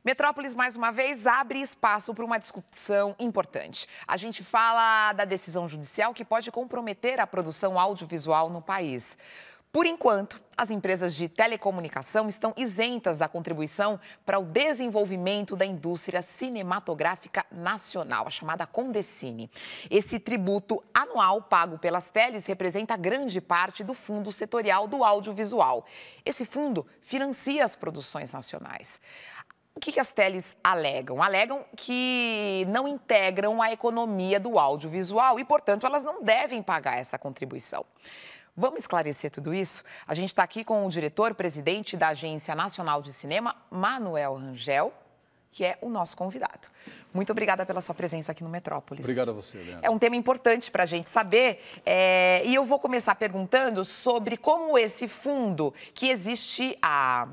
Metrópolis, mais uma vez, abre espaço para uma discussão importante. A gente fala da decisão judicial que pode comprometer a produção audiovisual no país. Por enquanto, as empresas de telecomunicação estão isentas da contribuição para o desenvolvimento da indústria cinematográfica nacional, a chamada Condecine. Esse tributo anual pago pelas teles representa grande parte do fundo setorial do audiovisual. Esse fundo financia as produções nacionais. O que as teles alegam? Alegam que não integram a economia do audiovisual e, portanto, elas não devem pagar essa contribuição. Vamos esclarecer tudo isso? A gente está aqui com o diretor-presidente da Agência Nacional de Cinema, Manuel Rangel, que é o nosso convidado. Muito obrigada pela sua presença aqui no Metrópolis. Obrigado a você, Leandro. É um tema importante para a gente saber e eu vou começar perguntando sobre como esse fundo, que existe há...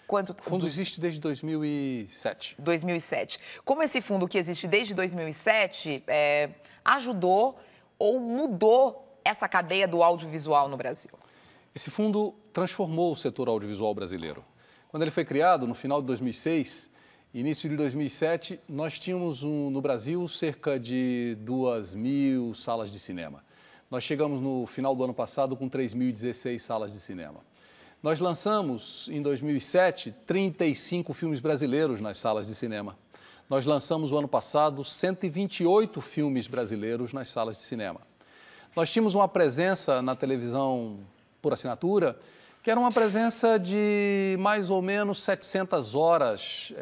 O fundo existe desde 2007. 2007. Como esse fundo que existe desde 2007 ajudou ou mudou essa cadeia do audiovisual no Brasil? Esse fundo transformou o setor audiovisual brasileiro. Quando ele foi criado, no final de 2006, início de 2007, nós tínhamos no Brasil cerca de 2.000 salas de cinema. Nós chegamos no final do ano passado com 3.016 salas de cinema. Nós lançamos, em 2007, 35 filmes brasileiros nas salas de cinema. Nós lançamos, o ano passado, 128 filmes brasileiros nas salas de cinema. Nós tínhamos uma presença na televisão por assinatura, que era uma presença de mais ou menos 700 horas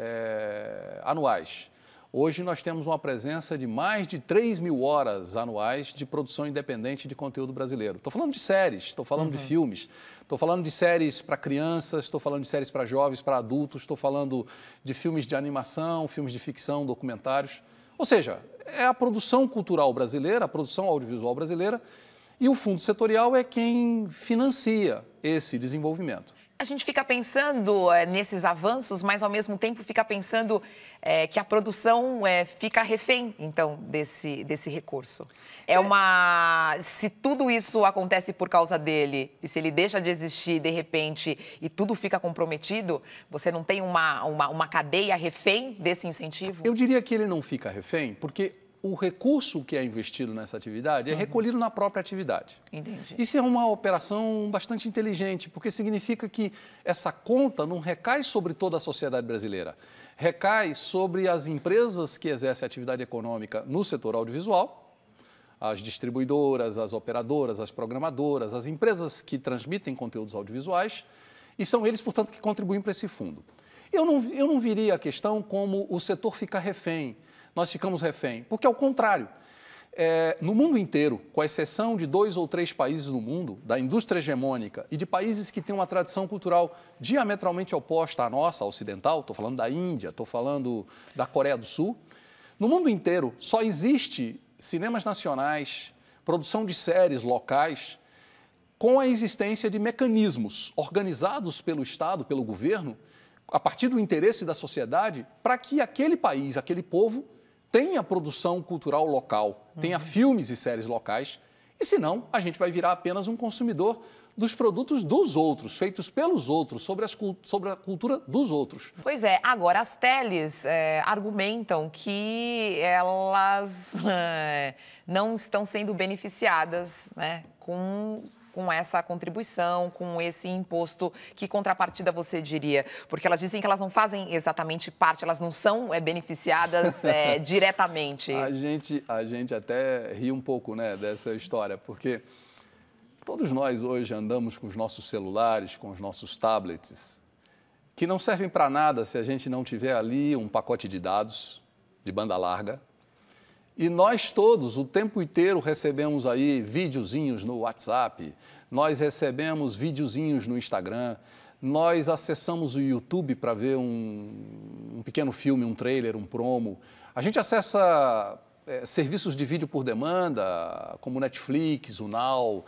anuais. Hoje nós temos uma presença de mais de 3.000 horas anuais de produção independente de conteúdo brasileiro. Estou falando de séries, estou falando de filmes, estou falando de séries para crianças, estou falando de séries para jovens, para adultos, estou falando de filmes de animação, filmes de ficção, documentários. Ou seja, é a produção cultural brasileira, a produção audiovisual brasileira, e o fundo setorial é quem financia esse desenvolvimento. A gente fica pensando nesses avanços, mas ao mesmo tempo fica pensando que a produção fica refém, então, desse recurso. Se tudo isso acontece por causa dele, e se ele deixa de existir de repente e tudo fica comprometido, você não tem uma cadeia refém desse incentivo? Eu diria que ele não fica refém, porque o recurso que é investido nessa atividade é recolhido na própria atividade. Entendi. Isso é uma operação bastante inteligente, porque significa que essa conta não recai sobre toda a sociedade brasileira, recai sobre as empresas que exercem atividade econômica no setor audiovisual, as distribuidoras, as operadoras, as programadoras, as empresas que transmitem conteúdos audiovisuais, e são eles, portanto, que contribuem para esse fundo. Eu não viria a questão como o setor fica refém. Nós ficamos refém, porque ao contrário, no mundo inteiro, com exceção de 2 ou 3 países no mundo, da indústria hegemônica e de países que têm uma tradição cultural diametralmente oposta à nossa, ocidental, estou falando da Índia, estou falando da Coreia do Sul, no mundo inteiro só existe cinemas nacionais, produção de séries locais, com a existência de mecanismos organizados pelo Estado, pelo governo, a partir do interesse da sociedade, para que aquele país, aquele povo, tenha produção cultural local, tenha filmes e séries locais, e senão a gente vai virar apenas um consumidor dos produtos dos outros, feitos pelos outros, sobre a cultura dos outros. Pois é, agora as teles argumentam que elas não estão sendo beneficiadas, né, com essa contribuição, com esse imposto. Que contrapartida você diria? Porque elas dizem que elas não fazem exatamente parte, elas não são beneficiadas diretamente. A gente até ri um pouco, né, dessa história, porque todos nós hoje andamos com os nossos celulares, com os nossos tablets, que não servem para nada se a gente não tiver ali um pacote de dados de banda larga. E nós todos, o tempo inteiro, recebemos aí videozinhos no WhatsApp, nós recebemos videozinhos no Instagram, nós acessamos o YouTube para ver um pequeno filme, um trailer, um promo. A gente acessa serviços de vídeo por demanda, como Netflix, o Now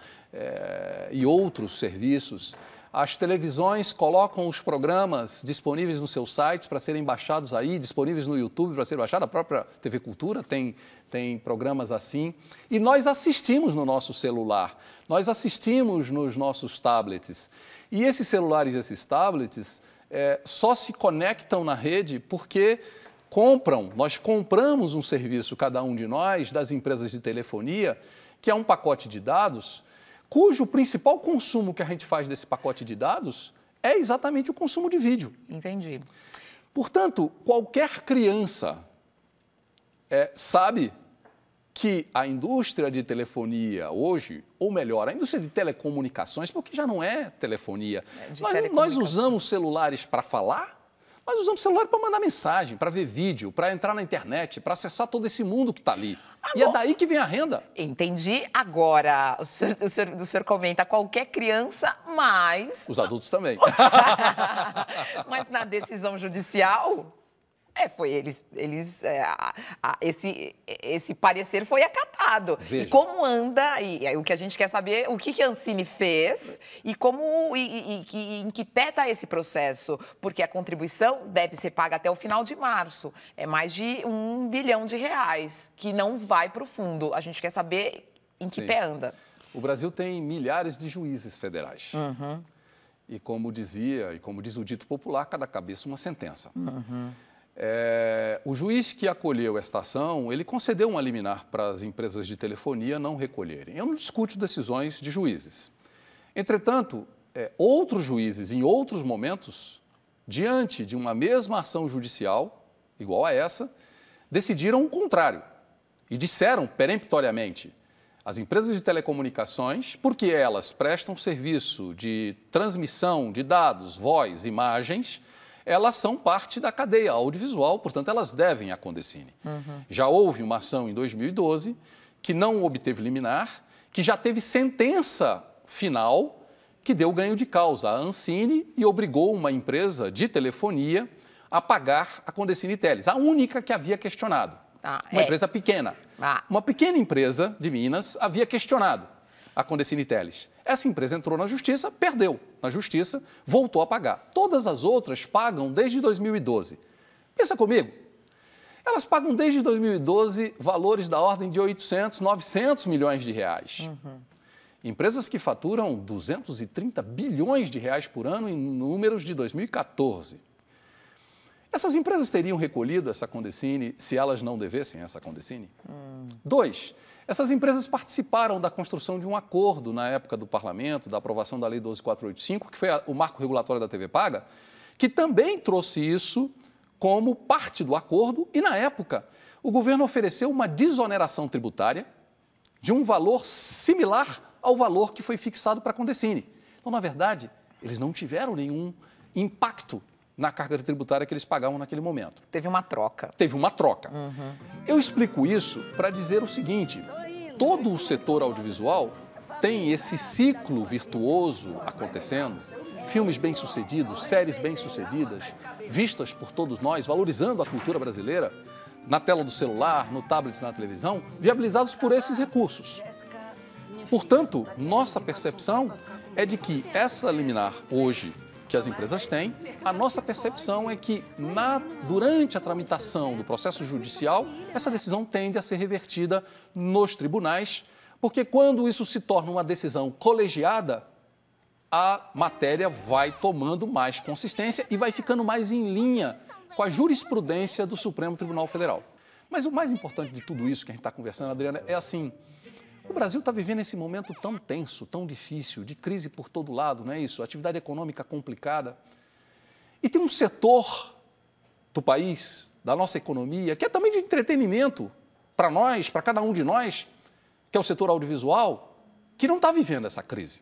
e outros serviços. As televisões colocam os programas disponíveis nos seus sites para serem baixados aí, disponíveis no YouTube para serem baixados. A própria TV Cultura tem programas assim. E nós assistimos no nosso celular, nós assistimos nos nossos tablets. E esses celulares e esses tablets só se conectam na rede porque nós compramos um serviço, cada um de nós, das empresas de telefonia, que é um pacote de dados, cujo principal consumo que a gente faz desse pacote de dados é exatamente o consumo de vídeo. Entendi. Portanto, qualquer criança sabe que a indústria de telefonia hoje, ou melhor, a indústria de telecomunicações, porque já não é telefonia. Nós usamos celulares para falar, nós usamos celular para mandar mensagem, para ver vídeo, para entrar na internet, para acessar todo esse mundo que está ali. E é daí que vem a renda. Entendi. Agora, o senhor comenta qualquer criança, mas... Os adultos também. Mas na decisão judicial... esse parecer foi acatado. Veja. E como anda, e o que a gente quer saber é o que a Ancine fez e em que pé está esse processo, porque a contribuição deve ser paga até o final de março. É mais de R$1 bilhão que não vai para o fundo. A gente quer saber em que pé anda. O Brasil tem milhares de juízes federais. Uhum. E como diz o dito popular, cada cabeça uma sentença. Uhum. O juiz que acolheu esta ação, ele concedeu uma liminar para as empresas de telefonia não recolherem. Eu não discuto decisões de juízes. Entretanto, outros juízes, em outros momentos, diante de uma mesma ação judicial, igual a essa, decidiram o contrário e disseram peremptoriamente: as empresas de telecomunicações, porque elas prestam serviço de transmissão de dados, voz, imagens, elas são parte da cadeia audiovisual, portanto, elas devem à Condecine. Uhum. Já houve uma ação em 2012 que não obteve liminar, que já teve sentença final que deu ganho de causa à Ancine e obrigou uma empresa de telefonia a pagar a Condecine Teles, a única que havia questionado. Uma empresa pequena. Uma pequena empresa de Minas havia questionado a Condecine Teles. Essa empresa entrou na justiça, perdeu na justiça, voltou a pagar. Todas as outras pagam desde 2012. Pensa comigo, elas pagam desde 2012 valores da ordem de 800, 900 milhões de reais. Uhum. Empresas que faturam 230 bilhões de reais por ano em números de 2014. Essas empresas teriam recolhido essa Condecine se elas não devessem essa Condecine? 2. Essas empresas participaram da construção de um acordo na época do Parlamento, da aprovação da Lei 12.485, que foi o marco regulatório da TV Paga, que também trouxe isso como parte do acordo e, na época, o governo ofereceu uma desoneração tributária de um valor similar ao valor que foi fixado para a Condecine. Então, na verdade, eles não tiveram nenhum impacto na carga tributária que eles pagavam naquele momento. Teve uma troca. Teve uma troca. Uhum. Eu explico isso para dizer o seguinte: todo o setor audiovisual tem esse ciclo virtuoso acontecendo, filmes bem-sucedidos, séries bem-sucedidas, vistas por todos nós, valorizando a cultura brasileira, na tela do celular, no tablet, na televisão, viabilizados por esses recursos. Portanto, nossa percepção é de que essa liminar hoje que as empresas têm, a nossa percepção é que durante a tramitação do processo judicial, essa decisão tende a ser revertida nos tribunais, porque quando isso se torna uma decisão colegiada, a matéria vai tomando mais consistência e vai ficando mais em linha com a jurisprudência do Supremo Tribunal Federal. Mas o mais importante de tudo isso que a gente está conversando, Adriana, é assim: o Brasil está vivendo esse momento tão tenso, tão difícil, de crise por todo lado, não é isso? Atividade econômica complicada. E tem um setor do país, da nossa economia, que é também de entretenimento para nós, para cada um de nós, que é o setor audiovisual, que não está vivendo essa crise.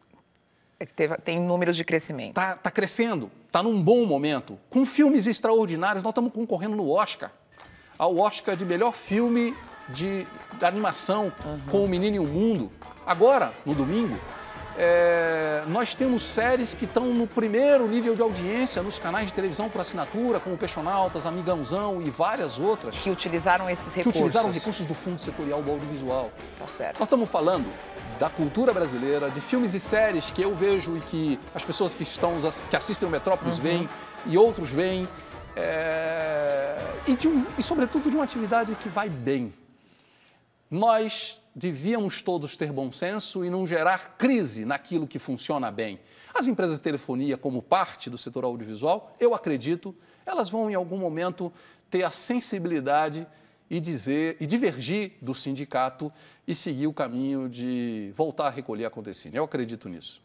Tem números de crescimento. Está crescendo, está num bom momento, com filmes extraordinários. Nós estamos concorrendo no Oscar, ao Oscar de melhor filme de animação, com O Menino e o Mundo. Agora, no domingo, nós temos séries que estão no primeiro nível de audiência nos canais de televisão por assinatura, como o Peixonautas, Amigãozão e várias outras. Que utilizaram esses recursos. Que utilizaram recursos do Fundo Setorial do Audiovisual. Tá certo. Nós estamos falando da cultura brasileira, de filmes e séries que eu vejo e que as pessoas que assistem o Metrópolis veem e outros veem, e sobretudo, de uma atividade que vai bem. nós devíamos todos ter bom senso e não gerar crise naquilo que funciona bem. As empresas de telefonia, como parte do setor audiovisual, eu acredito, elas vão em algum momento ter a sensibilidade e divergir do sindicato e seguir o caminho de voltar a recolher a Contecine. Eu acredito nisso.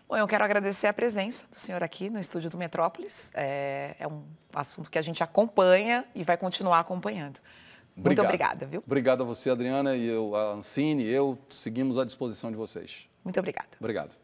Bom, eu quero agradecer a presença do senhor aqui no estúdio do Metrópolis. É um assunto que a gente acompanha e vai continuar acompanhando. Muito obrigada, viu? Obrigado a você, Adriana, e a Ancine, seguimos à disposição de vocês. Muito obrigada. Obrigado.